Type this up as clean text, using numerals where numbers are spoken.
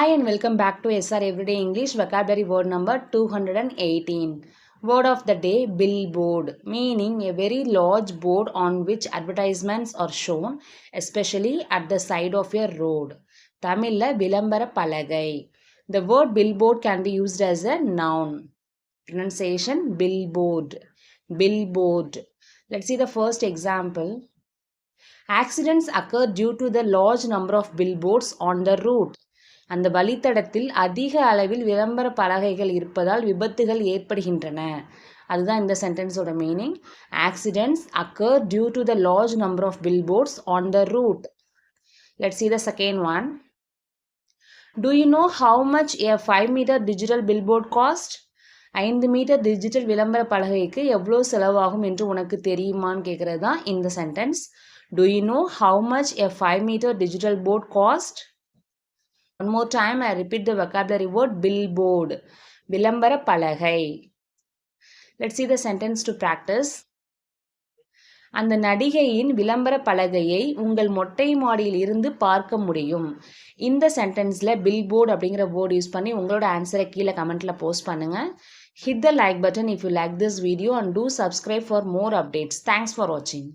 Hi and welcome back to SR Everyday English vocabulary word number 218. Word of the day billboard, meaning a very large board on which advertisements are shown, especially at the side of a road. தமிழ்ல விளம்பர பலகை. The word billboard can be used as a noun. Pronunciation billboard. Billboard. Let's see the first example. Accidents occur due to the large number of billboards on the route. அந்த வழித்தடத்தில் அதிக அளவில் விளம்பர பலகைகள் இருப்பதால் விபத்துகள் ஏற்படுகின்றன. அதுதான் இந்த சென்டென்ஸோட மீனிங். Accidents occur due to the large number of billboards on the route. Let's see the second one. Do you know how much a 5-meter digital billboard cost? 5 metre digital விளம்பர பலகைக்கு எவ்வளோ செலவாகும் என்று உனக்கு தெரியுமான்னு கேட்குறது தான் இந்த sentence. Do you know how much a 5-meter digital board cost? One more time, I repeat the vocabulary word billboard. விளம்பர பலகை. Let's see the sentence to practice. அந்த நடிகையின் விளம்பர பலகையை உங்கள் மொட்டை மாடியில் இருந்து பார்க்க முடியும். இந்த சென்டென்ஸில் billboard அப்படிங்கிற வேர்ட் யூஸ் பண்ணி உங்களோட ஆன்சரை கீழே கமெண்ட்டில் போஸ்ட் பண்ணுங்கள். Hit the like button if you like this video and do subscribe for more updates. Thanks for watching.